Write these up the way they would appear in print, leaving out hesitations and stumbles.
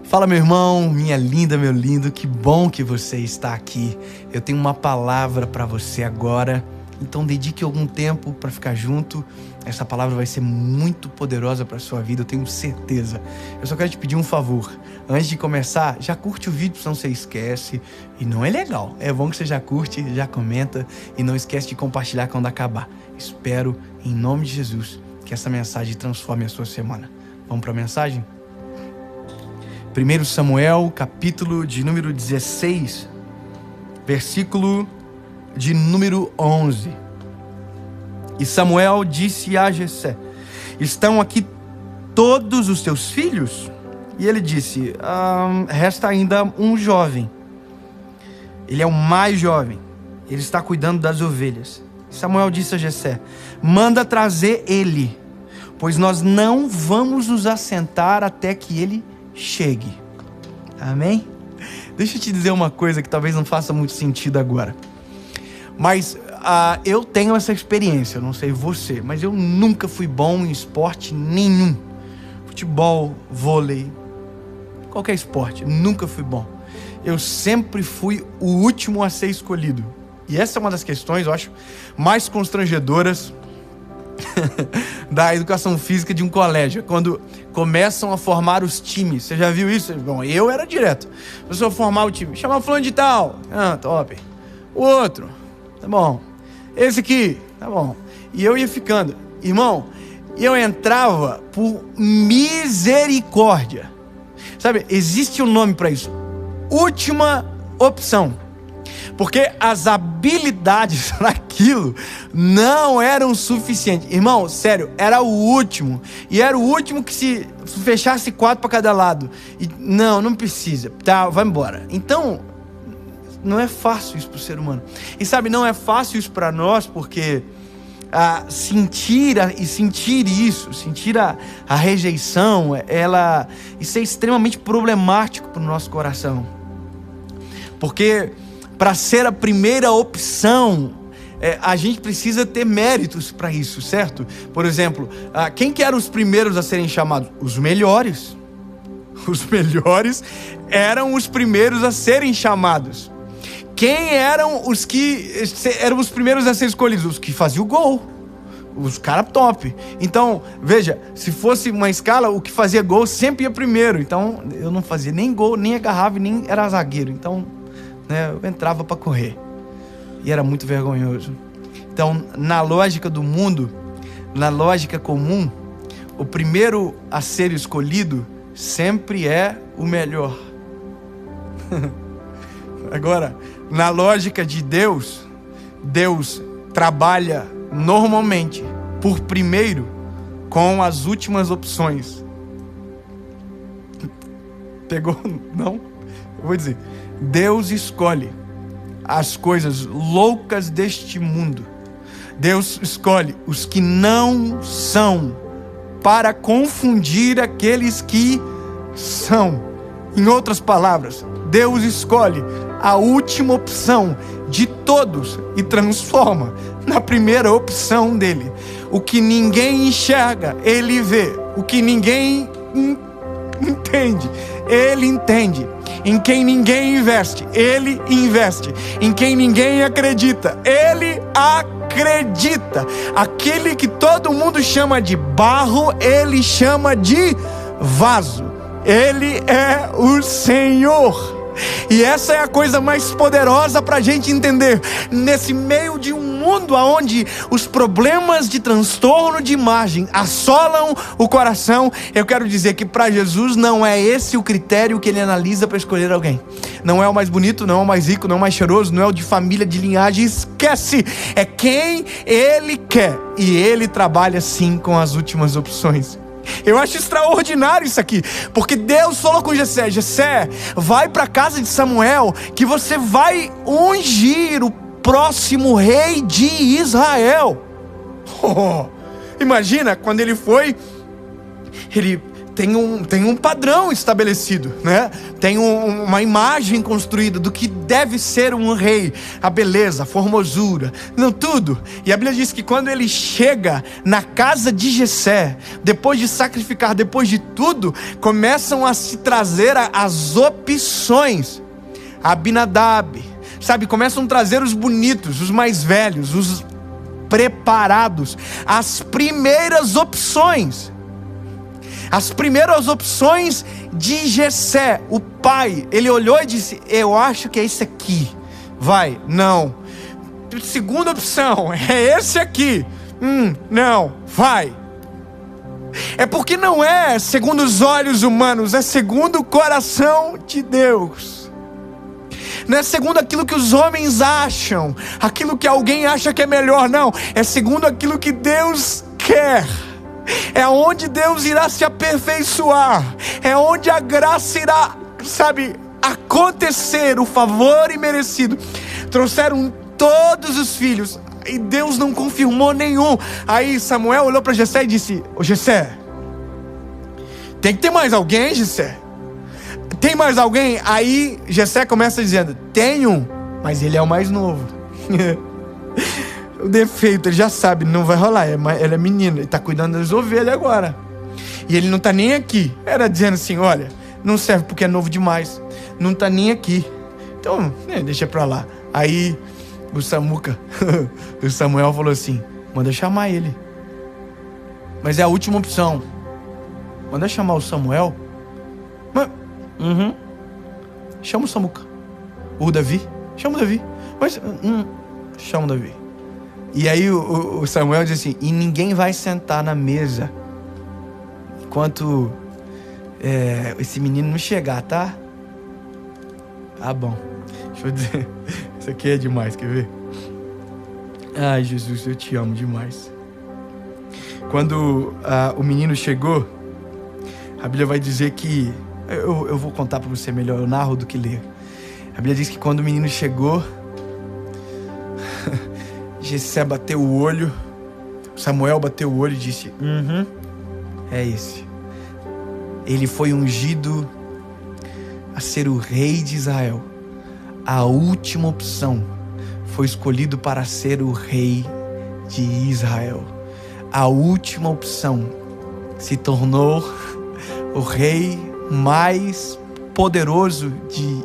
Fala, meu irmão, minha linda, meu lindo, que bom que você está aqui. Eu tenho uma palavra para você agora, então dedique algum tempo para ficar junto. Essa palavra vai ser muito poderosa para a sua vida, eu tenho certeza. Eu só quero te pedir um favor. Antes de começar, já curte o vídeo, senão você esquece. E não é legal. É bom que você já curte, já comenta e não esquece de compartilhar quando acabar. Espero, em nome de Jesus, que essa mensagem transforme a sua semana. Vamos para a mensagem? 1 Samuel, capítulo de número 16, versículo de número 11. E Samuel disse a Jessé: estão aqui todos os teus filhos? E ele disse: resta ainda um jovem. Ele é o mais jovem. Ele está cuidando das ovelhas. Samuel disse a Jessé: manda trazer ele, pois nós não vamos nos assentar até que ele chegue. Amém? Deixa eu te dizer uma coisa que talvez não faça muito sentido agora. Mas eu tenho essa experiência, eu não sei você, mas eu nunca fui bom em esporte nenhum. Futebol, vôlei, qualquer esporte, nunca fui bom. Eu sempre fui o último a ser escolhido. E essa é uma das questões, eu acho, mais constrangedoras da educação física de um colégio, quando começam a formar os times. Você já viu isso? Bom, eu era direto. A pessoa formar o time, chamar fulano de tal, top. O outro, tá bom. Esse aqui, tá bom. E eu ia ficando, irmão, eu entrava por misericórdia. Sabe, existe um nome para isso: última opção. Porque as habilidades naquilo não eram suficientes. Irmão, sério, era o último. E era o último que se fechasse 4 para cada lado. E não precisa. Tá, vai embora. Então, não é fácil isso para o ser humano. E sabe, não é fácil isso para nós, porque sentir isso, sentir a rejeição, isso é extremamente problemático para o nosso coração. Porque para ser a primeira opção, a gente precisa ter méritos para isso, certo? Por exemplo, quem que eram os primeiros a serem chamados? Os melhores. Os melhores eram os primeiros a serem chamados. Quem eram os que eram os primeiros a ser escolhidos? Os que faziam o gol. Os caras top. Então, veja, se fosse uma escala, o que fazia gol sempre ia primeiro. Então, eu não fazia nem gol, nem agarrava, nem era zagueiro. Então, eu entrava para correr. E era muito vergonhoso. Então, na lógica do mundo, na lógica comum, o primeiro a ser escolhido sempre é o melhor. Agora, na lógica de Deus, Deus trabalha normalmente por primeiro com as últimas opções. Pegou? Não? Eu vou dizer: Deus escolhe as coisas loucas deste mundo. Deus escolhe os que não são, para confundir aqueles que são. Em outras palavras, Deus escolhe a última opção de todos e transforma na primeira opção dele. O que ninguém enxerga, ele vê. O que ninguém entende, ele entende. Em quem ninguém investe, ele investe. Em quem ninguém acredita, ele acredita. Aquele que todo mundo chama de barro, ele chama de vaso. Ele é o Senhor. E essa é a coisa mais poderosa para a gente entender. Nesse meio de um mundo onde os problemas de transtorno de imagem assolam o coração, eu quero dizer que para Jesus não é esse o critério que ele analisa para escolher alguém. Não é o mais bonito, não é o mais rico, não é o mais cheiroso, não é o de família, de linhagem. Esquece, é quem ele quer. E ele trabalha sim com as últimas opções. Eu acho extraordinário isso aqui, porque Deus falou com Jessé: Jessé, vai para a casa de Samuel, que você vai ungir o próximo rei de Israel. Imagina, quando ele foi, ele tem um padrão estabelecido, né? Tem uma imagem construída do que deve ser um rei. A beleza, a formosura, não, tudo. E a Bíblia diz que quando ele chega na casa de Jessé, depois de sacrificar, depois de tudo, começam a se trazer as opções. Abinadab, sabe? Começam a trazer os bonitos, os mais velhos, os preparados, as primeiras opções. As primeiras opções de Jessé, o pai, ele olhou e disse: eu acho que é esse aqui, vai, não. Segunda opção, é esse aqui, não, vai. É porque não é segundo os olhos humanos, é segundo o coração de Deus. Não é segundo aquilo que os homens acham, aquilo que alguém acha que é melhor, não. É segundo aquilo que Deus quer. É onde Deus irá se aperfeiçoar. É onde a graça irá, sabe, acontecer. O favor imerecido. Trouxeram todos os filhos e Deus não confirmou nenhum. Aí Samuel olhou para Jessé e disse: ô Jessé, tem que ter mais alguém, Jessé? Tem mais alguém? Aí Jessé começa dizendo: tenho, mas ele é o mais novo. O defeito, ele já sabe, não vai rolar, ele é menino, ele está cuidando das ovelhas agora. E ele não está nem aqui. Era dizendo assim: olha, não serve porque é novo demais, não está nem aqui. Então, deixa pra lá. Aí o Samuel falou assim: manda chamar ele. Mas é a última opção. Manda chamar o Samuel. Chama o Samuca. O Davi. Chama o Davi. Mas chama o Davi. E aí o Samuel diz assim: e ninguém vai sentar na mesa enquanto esse menino não chegar, tá? Tá bom. Deixa eu dizer. Isso aqui é demais, quer ver? Ai, Jesus, eu te amo demais. Quando o menino chegou, a Bíblia vai dizer que... Eu vou contar para você melhor, eu narro do que ler. A Bíblia diz que quando o menino chegou, Jessé bateu o olho, Samuel bateu o olho e disse: é esse. Ele foi ungido a ser o rei de Israel. A última opção, foi escolhido para ser o rei de Israel. A última opção se tornou o rei mais poderoso de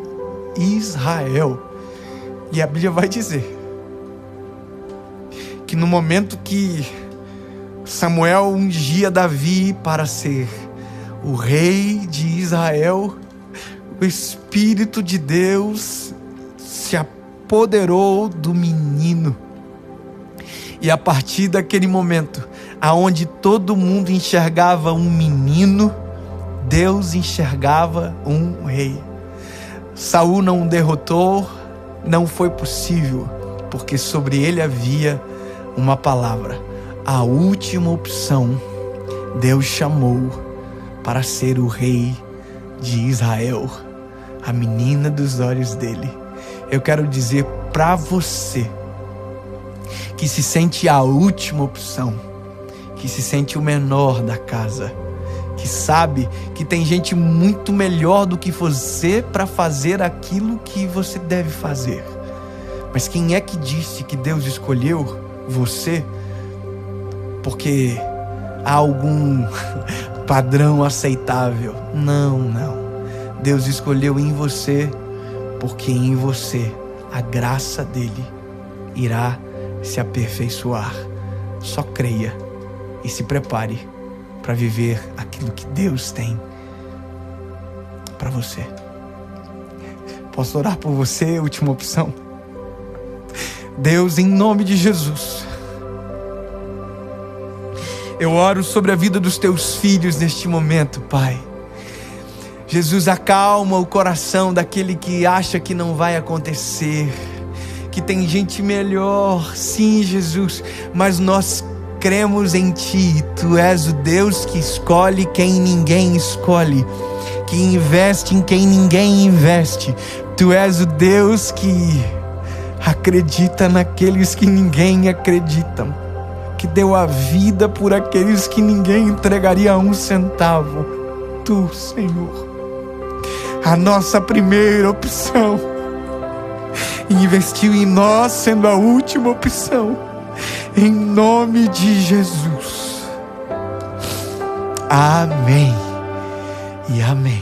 Israel. E a Bíblia vai dizer que no momento que Samuel ungia Davi para ser o rei de Israel, o Espírito de Deus se apoderou do menino. E a partir daquele momento, aonde todo mundo enxergava um menino, Deus enxergava um rei. Saul não o derrotou, não foi possível, porque sobre ele havia uma palavra. A última opção, Deus chamou para ser o rei de Israel, a menina dos olhos dele. Eu quero dizer para você que se sente a última opção, que se sente o menor da casa, que sabe que tem gente muito melhor do que você para fazer aquilo que você deve fazer. Mas quem é que disse que Deus escolheu você porque há algum padrão aceitável? Não. Deus escolheu em você porque em você a graça dele irá se aperfeiçoar. Só creia e se prepare para viver aquilo que Deus tem para você. Posso orar por você? Última opção. Deus, em nome de Jesus, eu oro sobre a vida dos teus filhos neste momento, Pai. Jesus, acalma o coração daquele que acha que não vai acontecer, que tem gente melhor. Sim, Jesus, mas nós cremos em Ti. Tu és o Deus que escolhe quem ninguém escolhe, que investe em quem ninguém investe. Tu és o Deus que acredita naqueles que ninguém acredita, que deu a vida por aqueles que ninguém entregaria um centavo. Tu, Senhor, a nossa primeira opção, e investiu em nós sendo a última opção, em nome de Jesus. Amém e amém.